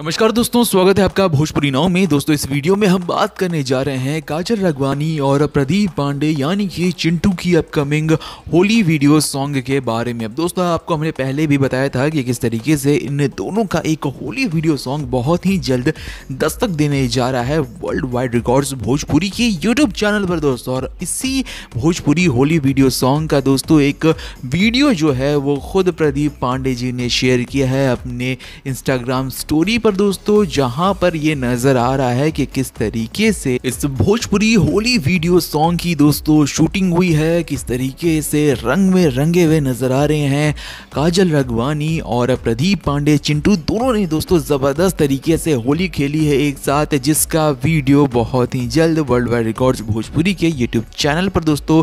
नमस्कार दोस्तों, स्वागत है आपका भोजपुरी नाव में। दोस्तों इस वीडियो में हम बात करने जा रहे हैं काजल राघवानी और प्रदीप पांडे यानी कि चिंटू की अपकमिंग होली वीडियो सॉन्ग के बारे में। अब दोस्तों आपको हमने पहले भी बताया था कि किस तरीके से इन दोनों का एक होली वीडियो सॉन्ग बहुत ही जल्द दस्तक देने जा रहा है वर्ल्ड वाइड रिकॉर्ड्स भोजपुरी के यूट्यूब चैनल पर दोस्तों। और इसी भोजपुरी होली वीडियो सॉन्ग का दोस्तों एक वीडियो जो है वो खुद प्रदीप पांडे जी ने शेयर किया है अपने इंस्टाग्राम स्टोरी पर दोस्तों, जहां पर ये नजर आ रहा है कि किस तरीके से इस भोजपुरी होली वीडियो सॉन्ग की दोस्तों शूटिंग हुई है, किस तरीके से रंग में रंगे हुए नजर आ रहे हैं काजल राघवानी और प्रदीप पांडे। चिंटू दोनों ने दोस्तों जबरदस्त तरीके से होली खेली है एक साथ, जिसका वीडियो बहुत ही जल्द वर्ल्ड वाइड रिकॉर्ड्स भोजपुरी के यूट्यूब चैनल पर दोस्तों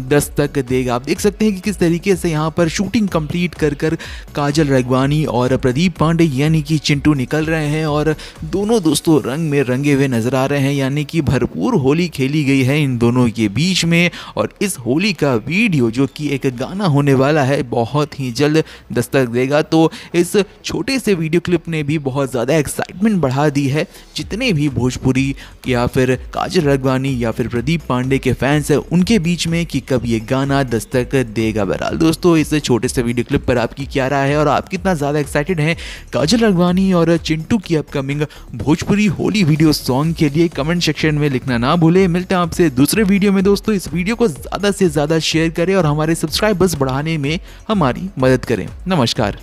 दस्तक देगा। आप देख सकते हैं कि किस तरीके से यहाँ पर शूटिंग कंप्लीट कर काजल राघवानी और प्रदीप पांडे यानी कि चिंटू निकल रहे हैं और दोनों दोस्तों रंग में रंगे हुए नजर आ रहे हैं, यानी कि भरपूर होली खेली गई है इन दोनों के बीच में। और इस होली का वीडियो जो कि एक गाना होने वाला है बहुत ही जल्द दस्तक देगा। तो इस छोटे से वीडियो क्लिप ने भी बहुत ज़्यादा एक्साइटमेंट बढ़ा दी है जितने भी भोजपुरी या फिर काजल राघवानी या फिर प्रदीप पांडे के फैंस हैं उनके बीच में कि कब ये गाना दस्तक देगा। बहरहाल दोस्तों इस छोटे से वीडियो क्लिप पर आपकी क्या राय है और आप कितना ज़्यादा एक्साइटेड हैं काजल राघवानी और चिंटू की upcoming Bhojpuri Holi video song के लिए? कमेंट सेक्शन में लिखना ना भूले। मिलते हैं आपसे दूसरे वीडियो में दोस्तों। इस वीडियो को ज़्यादा से ज़्यादा शेयर करें और हमारे सब्सक्राइबर्स बढ़ाने में हमारी मदद करें। नमस्कार।